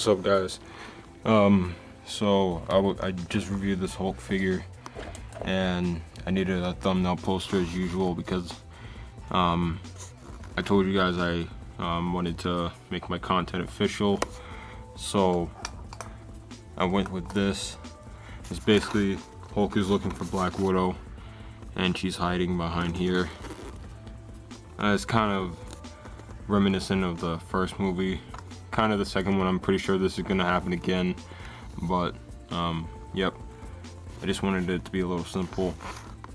What's up, guys? So I just reviewed this Hulk figure, and I needed a thumbnail poster as usual because I told you guys I wanted to make my content official, so I went with this. It's basically Hulk is looking for Black Widow, and she's hiding behind here. It's kind of reminiscent of the first movie, kind of the second one. I'm pretty sure this is gonna happen again, but yep, I just wanted it to be a little simple.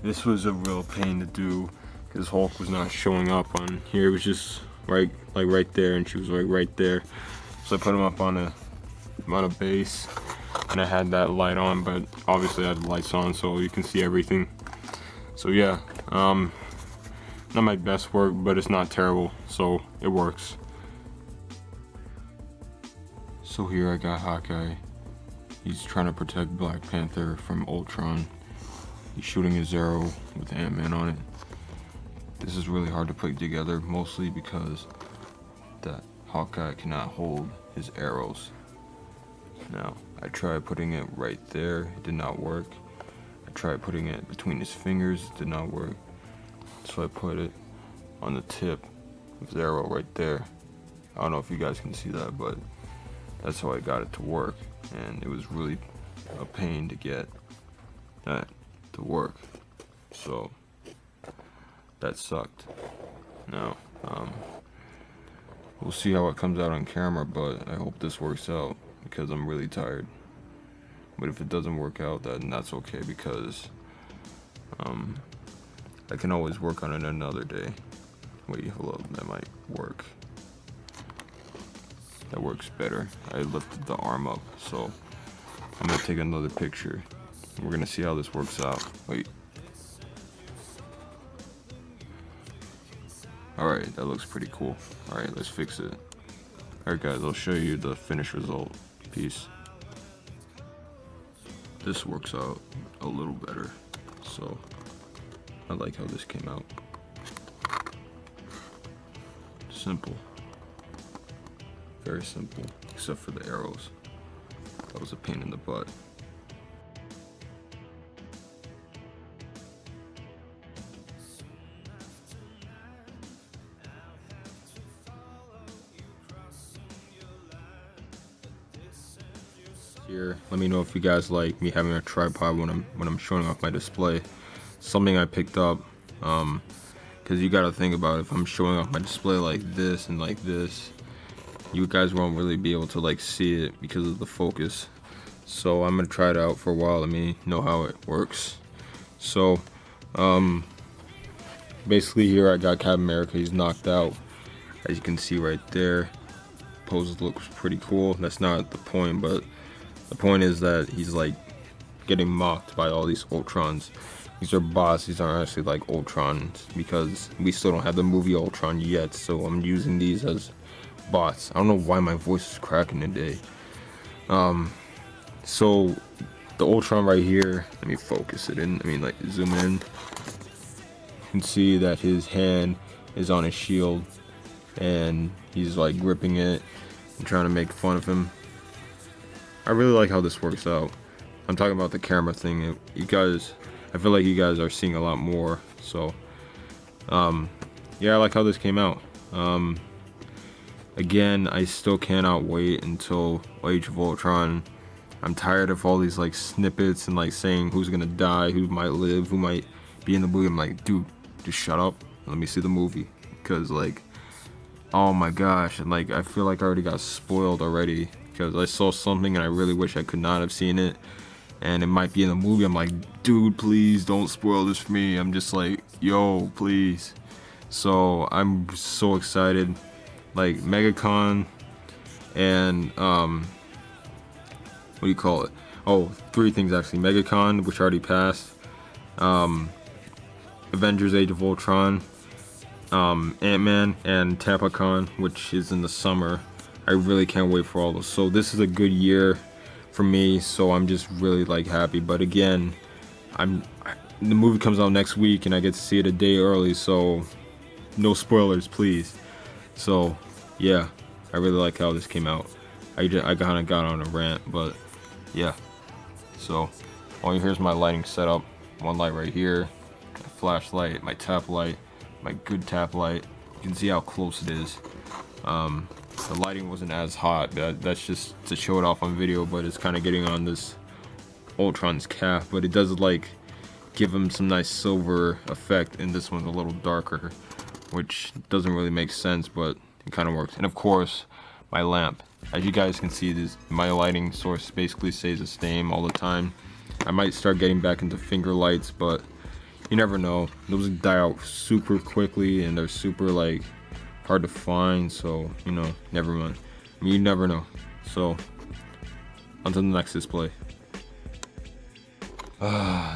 This was a real pain to do because Hulk was not showing up on here. It was just right there, and she was right there. So I put him up on a base, and I had that light on, but obviously I had the lights on so you can see everything. So yeah, not my best work, but it's not terrible, so it works. So here I got Hawkeye. He's trying to protect Black Panther from Ultron. He's shooting his arrow with Ant-Man on it. This is really hard to put together, mostly because that Hawkeye cannot hold his arrows. Now, I tried putting it right there, it did not work. I tried putting it between his fingers, it did not work. So I put it on the tip of his arrow right there. I don't know if you guys can see that, but that's how I got it to work. And it was really a pain to get that to work. So that sucked. Now, we'll see how it comes out on camera, but I hope this works out because I'm really tired. But if it doesn't work out, then that's okay, because I can always work on it another day. Wait, hello, that might work. That works better. I lifted the arm up, so I'm gonna take another picture. We're gonna see how this works out. Wait. Alright, that looks pretty cool. Alright, let's fix it. Alright guys, I'll show you the finished result. Peace. This works out a little better, so I like how this came out. Simple. Very simple, except for the arrows. That was a pain in the butt. Here, let me know if you guys like me having a tripod when I'm showing off my display. Something I picked up, because you gotta think about it. If I'm showing off my display like this and like this, you guys won't really be able to like see it because of the focus. So I'm gonna try it out for a while. Let me know how it works. So basically here I got Captain America. He's knocked out, as you can see right there. Pose looks pretty cool. That's not the point, but the point is that he's like getting mocked by all these Ultrons. These are bots. These aren't actually like Ultrons, because we still don't have the movie Ultron yet, so I'm using these as bots. I don't know why my voice is cracking today. So the Ultron right here, let me focus it in, like zoom in. You can see that his hand is on his shield, and he's like gripping it and trying to make fun of him. I really like how this works out. I'm talking about the camera thing. You guys, I feel like you guys are seeing a lot more. So yeah, I like how this came out. Again, I still cannot wait until Age of Ultron. I'm tired of all these like snippets and like saying who's gonna die, who might live, who might be in the movie. I'm like, dude, just shut up, let me see the movie. Because like, oh my gosh, and like I feel like I already got spoiled already, because I saw something and I really wish I could not have seen it, and it might be in the movie. I'm like, dude, please don't spoil this for me. I'm just like, yo, please. So I'm so excited. Like MegaCon and what do you call it? Oh, three things actually. MegaCon, which already passed, Avengers Age of Ultron, Ant-Man, and TampaCon, which is in the summer. I really can't wait for all those. So this is a good year for me, so I'm just really like happy. But again, the movie comes out next week and I get to see it a day early, so no spoilers, please. So yeah, I really like how this came out. I kind of got on a rant, but yeah. So, here's my lighting setup. One light right here, a flashlight, my tap light, my good tap light. You can see how close it is. The lighting wasn't as hot. That's just to show it off on video, but it's kind of getting on this Ultron's cap. But it does like give him some nice silver effect, and this one's a little darker, which doesn't really make sense, but it kind of works. And of course, my lamp. As you guys can see, my lighting source basically stays the same all the time. I might start getting back into finger lights, but you never know. Those die out super quickly, and they're super like hard to find, so you know, never mind. I mean, you never know. So on to the next display.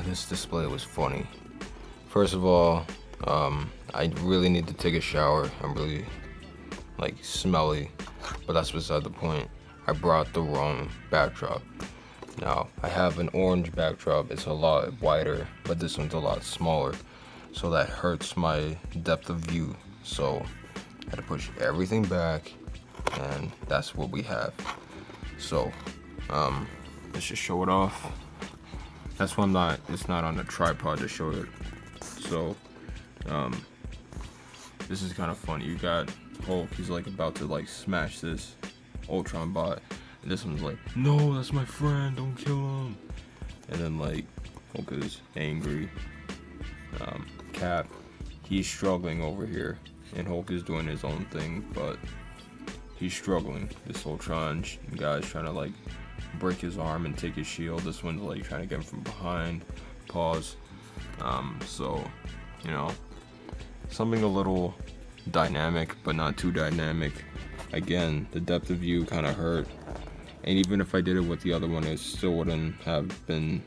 This display was funny. First of all, I really need to take a shower. I'm really like smelly, but that's beside the point. I brought the wrong backdrop. Now I have an orange backdrop. It's a lot wider, but this one's a lot smaller, so that hurts my depth of view. So I had to push everything back, and that's what we have. So let's just show it off. That's why it's not on a tripod to show it. So this is kind of funny. You got Hulk, he's like about to like smash this Ultron bot, and this one's like, no, that's my friend, don't kill him. And then like Hulk is angry. Cap, he's struggling over here, and Hulk is doing his own thing, but he's struggling. This Ultron guy's trying to like break his arm and take his shield. This one's like trying to get him from behind. Pause. So you know, something a little dynamic, but not too dynamic. Again, the depth of view kind of hurt, and even if I did it with the other one, it still wouldn't have been,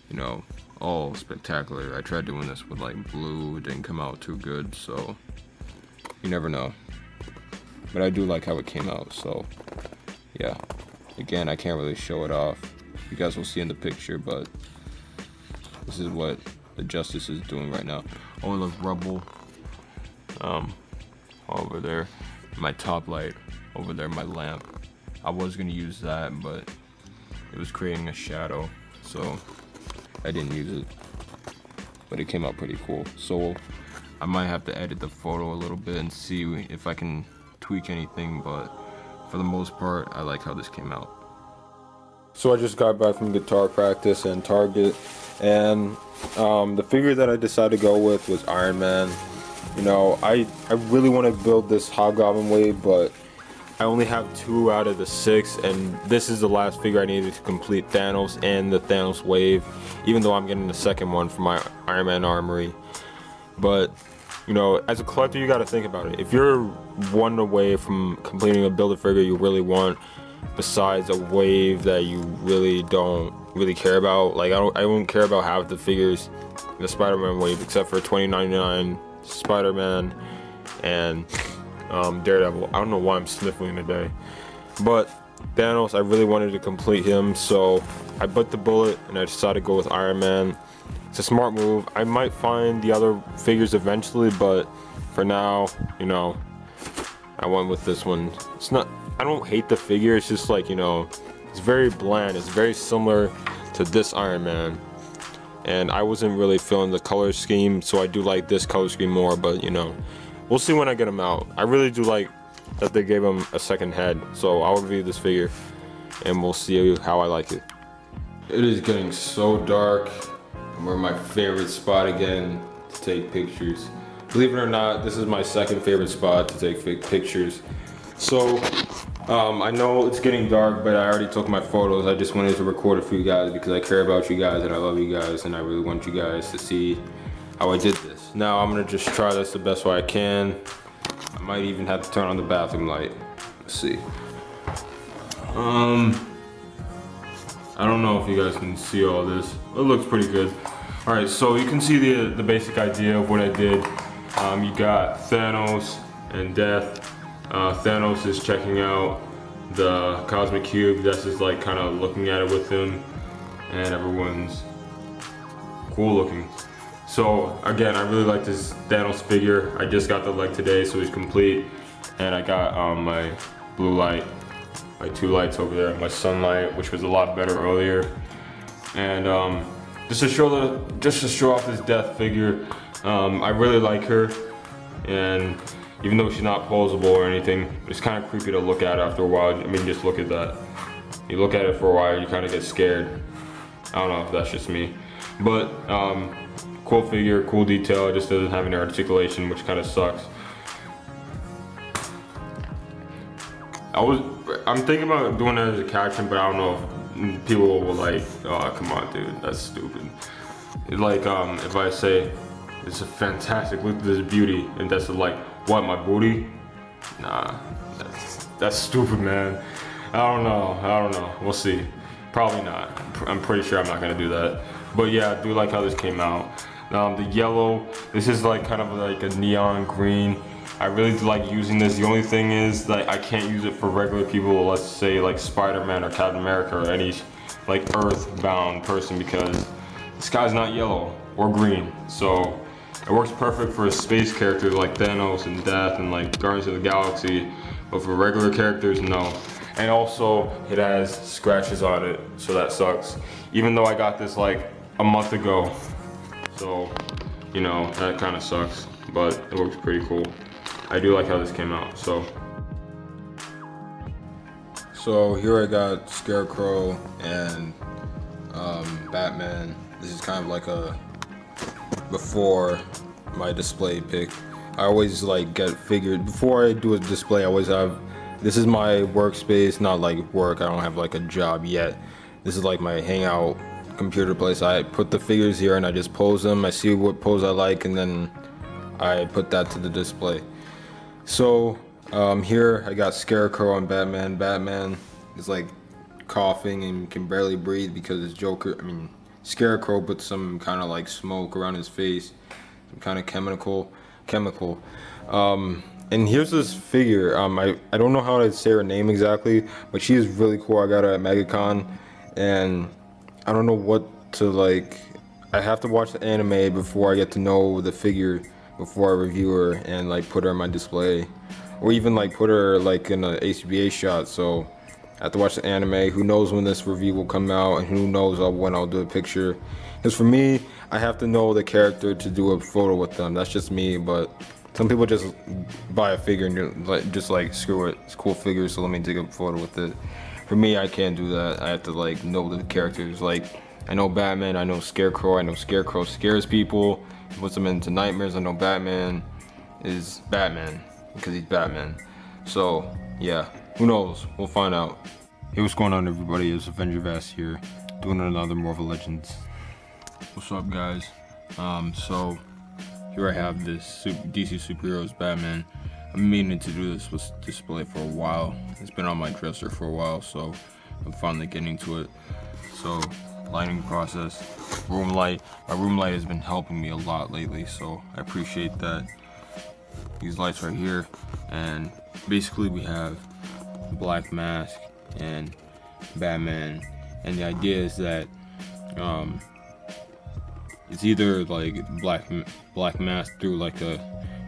you know, all spectacular. I tried doing this with like blue, it didn't come out too good, so you never know. But I do like how it came out, so yeah. Again, I can't really show it off. You guys will see in the picture, but this is what the Justice is doing right now. Oh, look, rubble. Over there, my top light over there, my lamp. I was gonna use that, but it was creating a shadow, so I didn't use it. But it came out pretty cool. So I might have to edit the photo a little bit and see if I can tweak anything, but for the most part, I like how this came out. So I just got back from guitar practice and Target, and the figure that I decided to go with was Iron Man. You know, I really want to build this Hobgoblin wave, but I only have 2 out of the 6, and this is the last figure I needed to complete Thanos and the Thanos wave, even though I'm getting the second one for my Iron Man armory. But you know, as a collector, you got to think about it. If you're one away from completing a Build-A-Figure you really want, besides a wave that you really don't care about, like I won't care about half the figures, the Spider-Man wave, except for 2099 Spider-Man and Daredevil. I don't know why I'm sniffling today, but Thanos, I really wanted to complete him, so I bit the bullet and I decided to go with Iron Man. It's a smart move. I might find the other figures eventually, but for now, you know, I went with this one. It's not, I don't hate the figure, it's just like, you know, it's very bland. It's very similar to this Iron Man, and I wasn't really feeling the color scheme, so I do like this color scheme more, but you know, we'll see when I get him out. I really do like that they gave him a second head, so I'll review this figure and we'll see how I like it. It is getting so dark. We're my favorite spot again to take pictures. Believe it or not, this is my second favorite spot to take pictures. So I know it's getting dark, but I already took my photos. I just wanted to record it for you guys because I care about you guys and I love you guys, and I really want you guys to see how I did this. Now I'm gonna just try this the best way I can. I might even have to turn on the bathroom light. Let's see. I don't know if you guys can see all this. It looks pretty good. All right, so you can see the basic idea of what I did. You got Thanos and Death. Thanos is checking out the Cosmic Cube. That's just like kind of looking at it with him, and everyone's cool looking. So again, I really like this Thanos figure. I just got the leg today, so he's complete. And I got my blue light my 2 lights over there, my sunlight, which was a lot better earlier. And just to show off this death figure, I really like her, and even though she's not posable or anything, it's kind of creepy to look at after a while. I mean, just look at that. You look at it for a while, you kind of get scared. I don't know if that's just me, but cool figure, cool detail. It just doesn't have any articulation, which kind of sucks. I'm thinking about doing that as a caption, but I don't know if people will like, oh, come on, dude, that's stupid. It's like, if I say, it's a fantastic, look at this beauty, and that's like, what, my booty? Nah, that's stupid, man. I don't know, we'll see. Probably not. I'm pretty sure I'm not gonna do that. But yeah, I do like how this came out. The yellow, this is like kind of like a neon green. I really like using this. The only thing is that I can't use it for regular people, let's say like Spider-Man or Captain America or any like earthbound person, because this guy's not yellow or green. So it works perfect for space characters like Thanos and Death and like Guardians of the Galaxy, but for regular characters, no. And also, it has scratches on it, so that sucks. Even though I got this like a month ago, so you know, that kind of sucks, but it looks pretty cool. I do like how this came out, so. So here I got Scarecrow and Batman. This is kind of like a before my display pick. I always like get figured, before I do a display, I always have, this is my workspace, not like work, I don't have like a job yet. This is like my hangout computer place. I put the figures here and I just pose them, I see what pose I like, and then I put that to the display. So here I got Scarecrow and Batman. Batman is like coughing and can barely breathe because his Scarecrow put some kind of like smoke around his face, some kind of chemical. And here's this figure. I don't know how to say her name exactly, but she is really cool. I got her at MegaCon, and I don't know what to like. I have to watch the anime before I get to know the figure, before I review her and like put her in my display, or even like put her like in an ACBA shot. So I have to watch the anime. Who knows when this review will come out, and who knows when I'll do a picture. Because for me, I have to know the character to do a photo with them. That's just me, but some people just buy a figure and just like screw it, it's a cool figure, so let me take a photo with it. For me, I can't do that. I have to like know the characters. Like, I know Batman, I know Scarecrow. I know Scarecrow scares people, puts them into nightmares. I know Batman is Batman because he's Batman. So yeah, who knows? We'll find out. Hey, what's going on, everybody? It's Avenger Vast here, doing another Marvel Legends. What's up, guys? So here I have this DC Superheroes Batman. I'm meaning to do this with display for a while. It's been on my dresser for a while, so I'm finally getting to it. So, lighting process, room light. My room light has been helping me a lot lately, so I appreciate that. These lights right here, and basically we have Black Mask and Batman, and the idea is that it's either like Black Mask through like a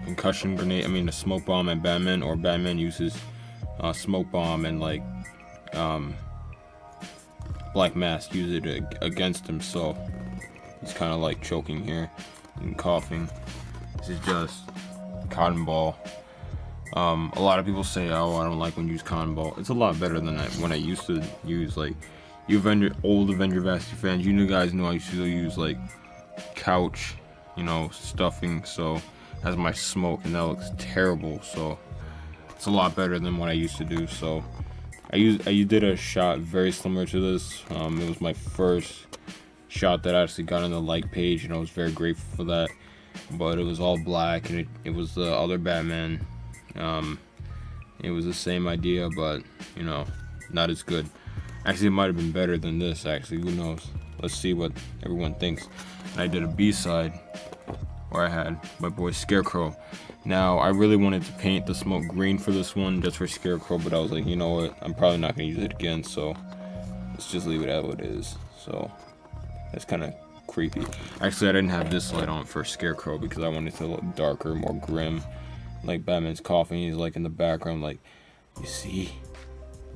concussion grenade, a smoke bomb at Batman, or Batman uses smoke bomb and like Black Mask uses it against him, so he's kind of like choking here and coughing. This is just cotton ball. A lot of people say, oh, I don't like when you use cotton ball. It's a lot better than when I used to use, like, you old Avenger Vasty fans, you guys know I used to use like couch, stuffing, so that's my smoke, and that looks terrible. So it's a lot better than what I used to do. So I did a shot very similar to this. It was my first shot that I actually got on the like page, and I was very grateful for that. But it was all black, and it was the other Batman. It was the same idea, but not as good. Actually, it might have been better than this. Actually, who knows? Let's see what everyone thinks. And I did a B-side where I had my boy Scarecrow. Now, I really wanted to paint the smoke green for this one, just for Scarecrow, but I was like, you know what? I'm probably not gonna use it again, so let's just leave it as what it is. So that's kind of creepy. Actually, I didn't have this light on for Scarecrow because I wanted it to look darker, more grim. Like Batman's coughing, he's like in the background, like, you see,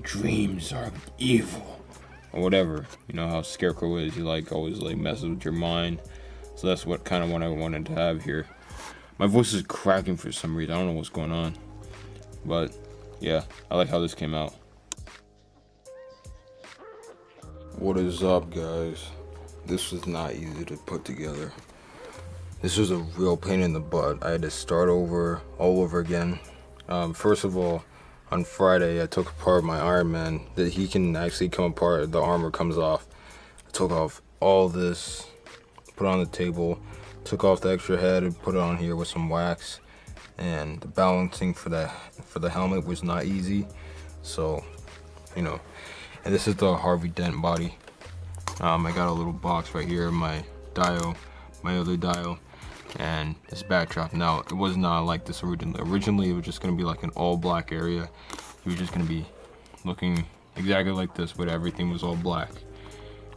dreams are evil, or whatever. You know how Scarecrow is, he like always like messes with your mind. So that's what kind of what I wanted to have here. My voice is cracking for some reason. I don't know what's going on, but yeah, I like how this came out. What is up, guys? This was not easy to put together. This was a real pain in the butt. I had to start over all over again. First of all, on Friday I took apart my Iron Man that he can actually come apart. The armor comes off. I took off all this, put it on the table, took off the extra head and put it on here with some wax. And the balancing for the helmet was not easy. So, you know, and this is the Harvey Dent body. I got a little box right here, my dial, my other dial, and this backdrop. Now, it was not like this originally. Originally, it was just gonna be like an all black area. It was just gonna be looking exactly like this, but everything was all black.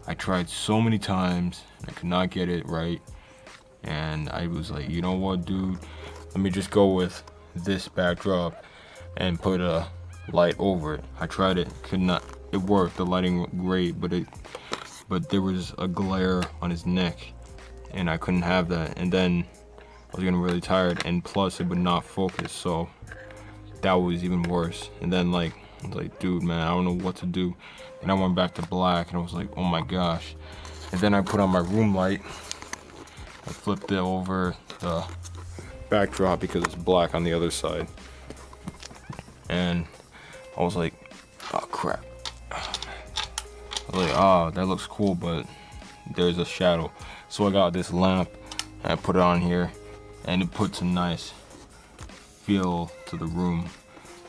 I tried so many times, I could not get it right. And I was like, you know what, dude? Let me just go with this backdrop and put a light over it. I tried it, could not. It worked, the lighting was great, but there was a glare on his neck, and I couldn't have that. And then I was getting really tired, and plus it would not focus, so that was even worse. And then like I was like, dude, man, I don't know what to do. And I went back to black, and I was like, oh my gosh. And then I put on my room light. I flipped it over the backdrop because it's black on the other side, and I was like, oh crap. I was like, oh, that looks cool, but there's a shadow. So I got this lamp and I put it on here, and it puts a nice feel to the room.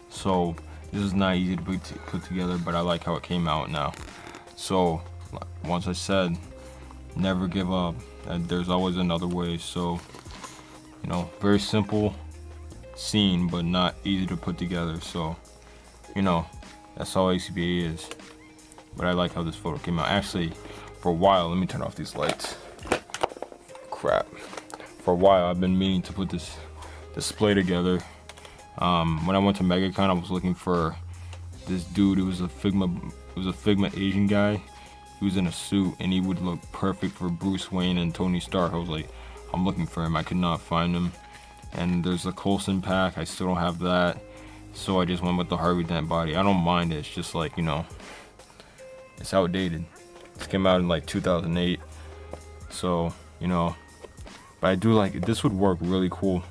So this is not easy to put together, but I like how it came out now. So once I said, never give up, and there's always another way. So, you know, very simple scene, but not easy to put together. So, you know, that's all ACBA is. But I like how this photo came out. Actually, for a while, let me turn off these lights. Crap. For a while, I've been meaning to put this display together. When I went to MegaCon, I was looking for this dude. It was a Figma Asian guy. He was in a suit, and he would look perfect for Bruce Wayne and Tony Stark. I was like, I'm looking for him. I could not find him. And there's a Coulson pack. I still don't have that. So I just went with the Harvey Dent body. I don't mind it. It's just like, you know, it's outdated. This came out in like 2008. So, you know, but I do like it. This would work really cool,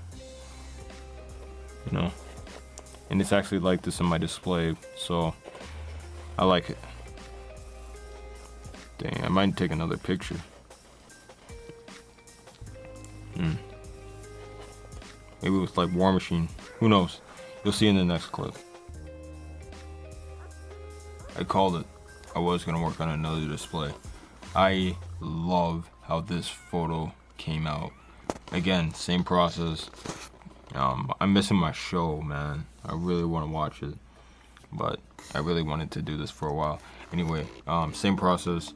you know. And it's actually like this in my display. So I like it. Dang, I might take another picture. Maybe with like War Machine. Who knows? You'll see in the next clip. I called it. I was gonna work on another display. I love how this photo came out. Again, same process. I'm missing my show, man. I really want to watch it, but I really wanted to do this for a while. Anyway, same process,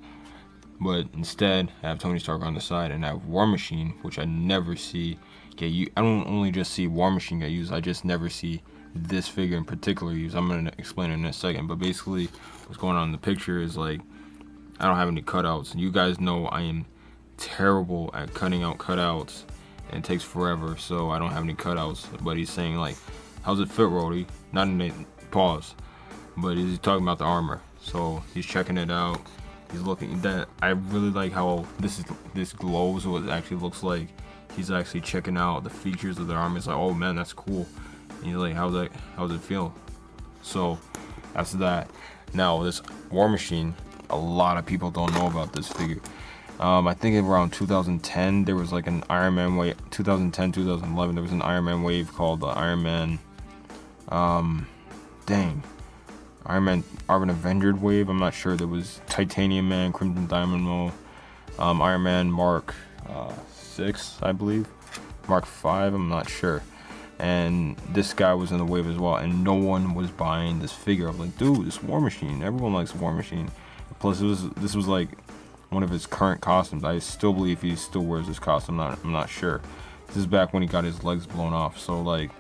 but instead I have Tony Stark on the side, and I have War Machine, which I never see get used. I don't only just see War Machine get used, I just never see this figure in particular used. I'm gonna explain it in a second, but basically what's going on in the picture is like, I don't have any cutouts. You guys know I am terrible at cutting out cutouts, and it takes forever, so I don't have any cutouts. But he's saying like, how's it fit, Rody? Not in a pause, but he's talking about the armor. So he's checking it out. He's looking. That I really like how this glows. What it actually looks like. He's actually checking out the features of the armor. It's like, oh man, that's cool. And he's like, how's it feel? So that's that. Now this War Machine, a lot of people don't know about this figure. I think around 2010 there was like an Iron Man wave. 2010, 2011 there was an Iron Man wave called the Iron Man. Iron Man Avenger wave. I'm not sure. There was Titanium Man, Crimson Dynamo, Iron Man Mark 6, I believe, Mark 5. I'm not sure. And this guy was in the wave as well, and no one was buying this figure. I was like, dude, this War Machine. Everyone likes War Machine. Plus, this was like one of his current costumes. I still believe he still wears this costume. I'm not sure. This is back when he got his legs blown off. So like,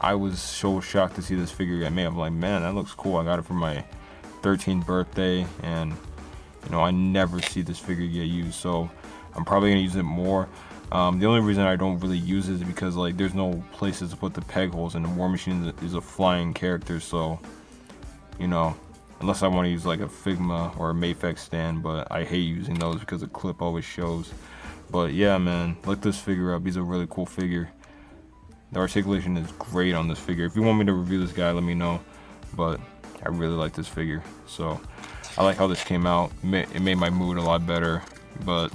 I was so shocked to see this figure get made. I'm like, man, that looks cool. I got it for my 13th birthday, and you know, I never see this figure get used, so I'm probably gonna use it more. The only reason I don't really use it is because like there's no places to put the peg holes, and the War Machine is a flying character, so you know, unless I want to use like a Figma or a Mafex stand, but I hate using those because the clip always shows. But yeah, man, look this figure up. He's a really cool figure. The articulation is great on this figure. If you want me to review this guy, let me know. But I really like this figure. So I like how this came out. It made my mood a lot better. But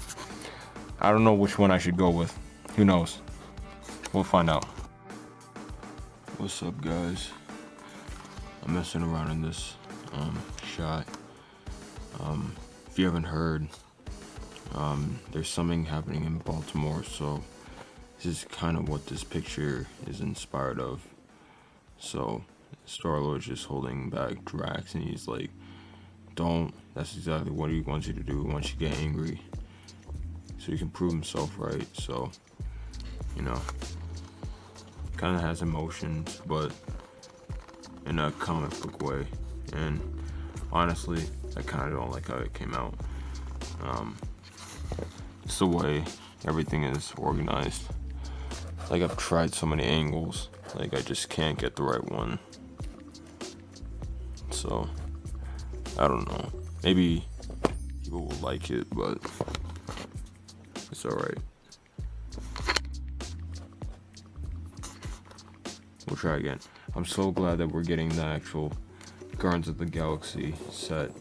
I don't know which one I should go with. Who knows? We'll find out. What's up, guys? I'm messing around in this shot. If you haven't heard, there's something happening in Baltimore, so this is kind of what this picture is inspired of. So Star-Lord's just holding back Drax, and he's like, don't, that's exactly what he wants you to do. He wants you to get angry so he can prove himself right. So, you know, kind of has emotions, but in a comic book way. And honestly, I kind of don't like how it came out. It's the way everything is organized. Like, I've tried so many angles, like I just can't get the right one. So I don't know, maybe people will like it, but it's alright. We'll try again. I'm so glad that we're getting the actual Guardians of the Galaxy set.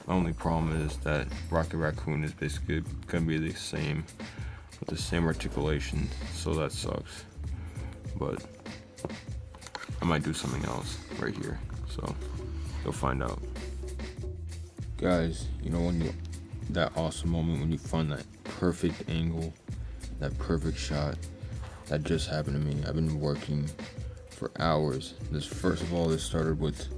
My only problem is that Rocket Raccoon is basically gonna be the same, with the same articulation, so that sucks. But I might do something else right here, so you'll find out. Guys, you know when that awesome moment when you find that perfect angle, that perfect shot, that just happened to me. I've been working for hours. First of all, this started with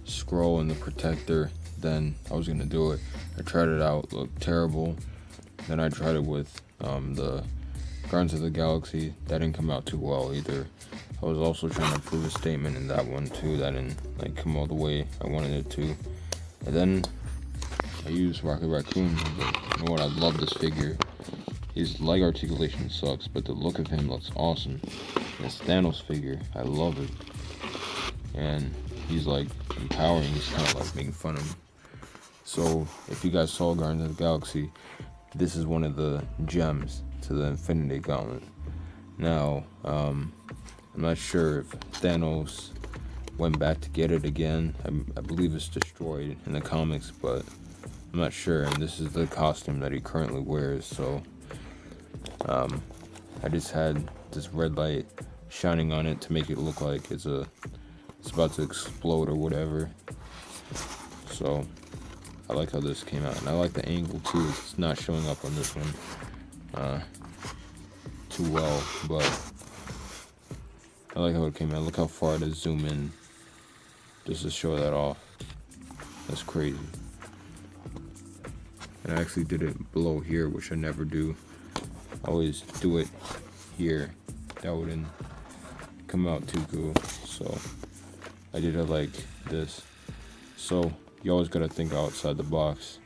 Scroll and the Protector. Then I was gonna do it. I tried it out, looked terrible. Then I tried it with the Guardians of the Galaxy. That didn't come out too well either. I was also trying to prove a statement in that one too. That didn't like come all the way I wanted it to. And then I used Rocket Raccoon. Like, you know what? I love this figure. His leg articulation sucks, but the look of him looks awesome. This Thanos figure, I love it. And he's like empowering. He's kind of like making fun of him. So if you guys saw Guardians of the Galaxy, this is one of the gems to the Infinity Gauntlet. Now, I'm not sure if Thanos went back to get it again. I believe it's destroyed in the comics, but I'm not sure. And this is the costume that he currently wears. So I just had this red light shining on it to make it look like it's about to explode or whatever. So I like how this came out, and I like the angle too. It's not showing up on this one too well, but I like how it came out. Look how far it is zoom in just to show that off. That's crazy. And I actually did it below here, which I never do. I always do it here. That wouldn't come out too cool, so I did it like this. So you always gotta think outside the box.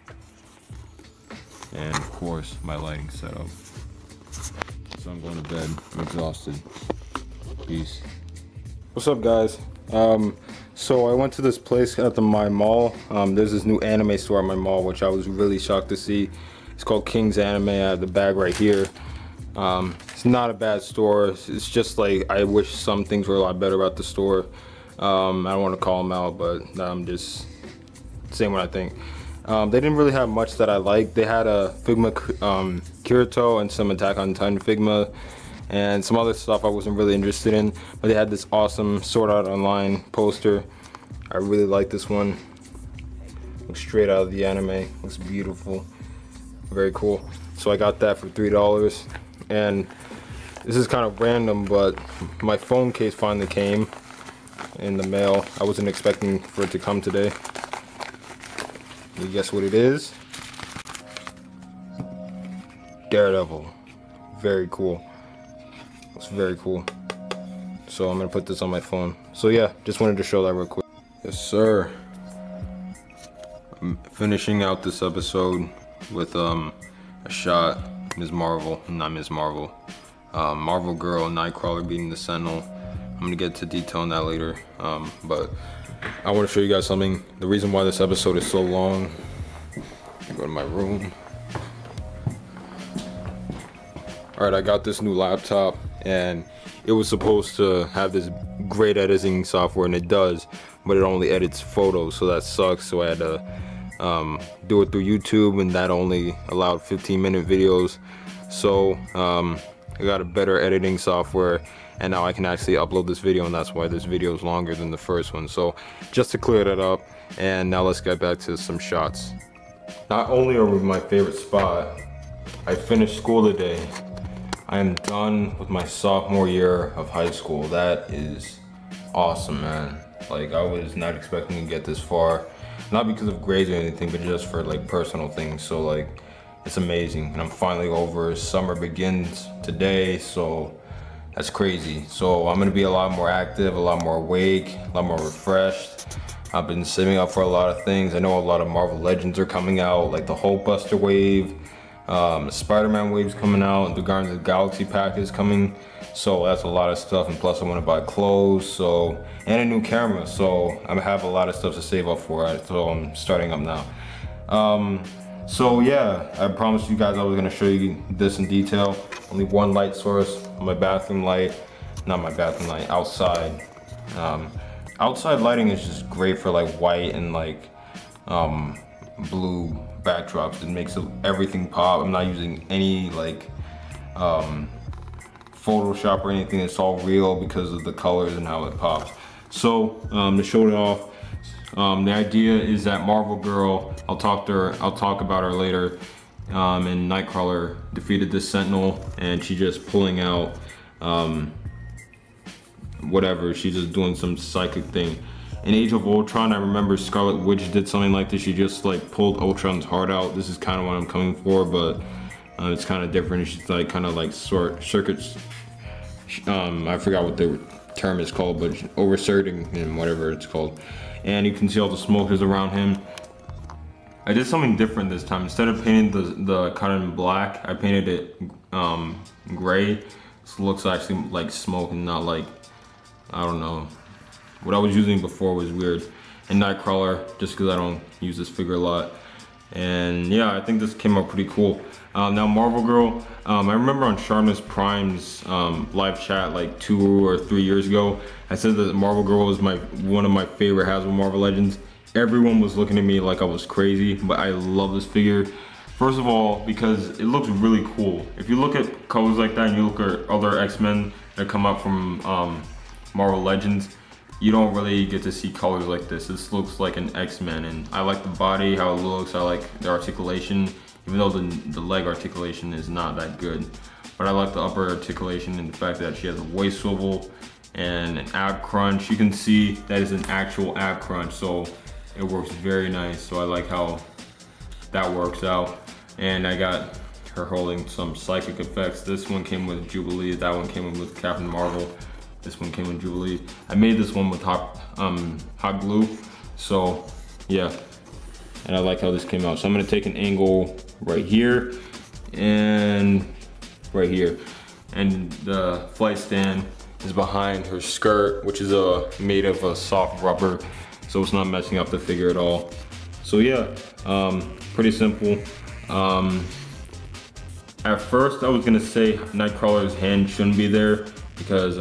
And of course, my lighting setup. So I'm going to bed. I'm exhausted. Peace. What's up, guys? So I went to this place at my mall. There's this new anime store at my mall, which I was really shocked to see. It's called King's Anime. I have the bag right here. It's not a bad store. It's just like, I wish some things were a lot better about the store. I don't want to call them out, but I'm just saying what I think. They didn't really have much that I liked. They had a Figma Kirito and some Attack on Titan Figma and some other stuff I wasn't really interested in, but they had this awesome Sword Art Online poster. I really like this one. Looks straight out of the anime. Looks beautiful. Very cool. So I got that for $3. And this is kind of random, but my phone case finally came in the mail. I wasn't expecting for it to come today. You guess what it is? Daredevil. Very cool. It's very cool. So I'm gonna put this on my phone. So yeah, just wanted to show that real quick. Yes, sir. I'm finishing out this episode with a shot, Marvel Girl, Nightcrawler beating the Sentinel. I'm gonna get to detail on that later, but I want to show you guys something. The reason why this episode is so long, go to my room. Alright, I got this new laptop and it was supposed to have this great editing software, and it does, but it only edits photos, so that sucks. So I had to do it through YouTube, and that only allowed 15-minute videos. So I got a better editing software, and now I can actually upload this video, and that's why this video is longer than the first one. So just to clear that up, and now let's get back to some shots. Not only are we my favorite spot, I finished school today. I am done with my sophomore year of high school. That is awesome, man. Like, I was not expecting to get this far. Not because of grades or anything, but just for like personal things. So like, it's amazing. And I'm finally over. Summer begins today, so that's crazy. So I'm gonna be a lot more active, a lot more awake, a lot more refreshed. I've been saving up for a lot of things. I know a lot of Marvel Legends are coming out, like the Hulkbuster wave. The Spider-Man wave's coming out, the Guardians of the Galaxy pack is coming, so that's a lot of stuff. And plus I want to buy clothes, so, and a new camera, so I have a lot of stuff to save up for, so I'm starting up now. So yeah, I promised you guys I was going to show you this in detail. Only one light source, my bathroom light, not my bathroom light, outside. Outside lighting is just great for like white and like blue backdrops. It makes everything pop. I'm not using any like Photoshop or anything. It's all real because of the colors and how it pops. So to show it off, the idea is that Marvel Girl, I'll talk about her later, and Nightcrawler defeated this Sentinel, and she's just pulling out whatever, she's just doing some psychic thing. In Age of Ultron, I remember Scarlet Witch did something like this. She just like pulled Ultron's heart out. This is kind of what I'm coming for, but it's kind of different. She's like kind of like circuits. I forgot what the term is called, but overserting him, whatever it's called. And you can see all the smoke is around him. I did something different this time. Instead of painting the color in black, I painted it gray. So it looks actually like smoke and not like, I don't know. What I was using before was weird. And Nightcrawler, just because I don't use this figure a lot. And yeah, I think this came out pretty cool. Now Marvel Girl, I remember on Sharpness Prime's live chat like 2 or 3 years ago, I said that Marvel Girl was one of my favorite Hasbro Marvel Legends. Everyone was looking at me like I was crazy, but I love this figure. First of all, because it looks really cool. If you look at colors like that and you look at other X-Men that come out from Marvel Legends, you don't really get to see colors like this. This looks like an X-Men, and I like the body, how it looks. I like the articulation, even though the leg articulation is not that good. But I like the upper articulation and the fact that she has a waist swivel and an ab crunch. You can see that is an actual ab crunch, so it works very nice. So I like how that works out. And I got her holding some psychic effects. This one came with Jubilee, that one came with Captain Marvel. This one came with Jubilee. I made this one with hot glue, so yeah. And I like how this came out. So I'm gonna take an angle right here and right here. And the flight stand is behind her skirt, which is made of a soft rubber, so it's not messing up the figure at all. So yeah, pretty simple. At first I was gonna say Nightcrawler's hand shouldn't be there, because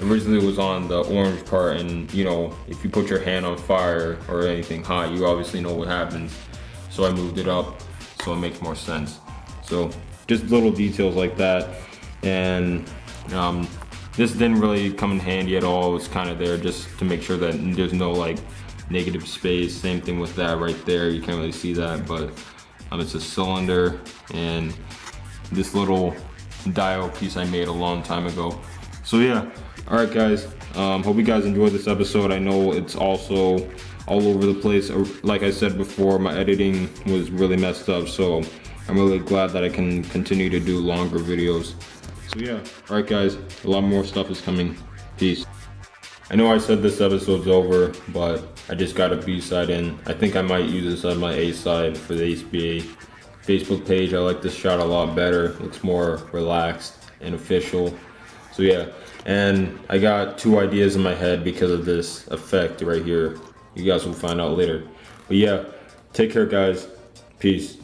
originally it was on the orange part, and you know, if you put your hand on fire or anything hot, you obviously know what happens. So I moved it up so it makes more sense. So just little details like that. And this didn't really come in handy at all. It was kind of there just to make sure that there's no like negative space. Same thing with that right there, you can't really see that, but it's a cylinder and this little dial piece I made a long time ago. So yeah, all right guys, hope you guys enjoyed this episode. I know it's also all over the place. Like I said before, my editing was really messed up, so I'm really glad that I can continue to do longer videos. So yeah, all right guys, a lot more stuff is coming. Peace. I know I said this episode's over, but I just got a B-side in. I think I might use this on my A-side for the HBA Facebook page. I like this shot a lot better. Looks more relaxed and official. So yeah, and I got 2 ideas in my head because of this effect right here. You guys will find out later. But yeah, take care guys. Peace.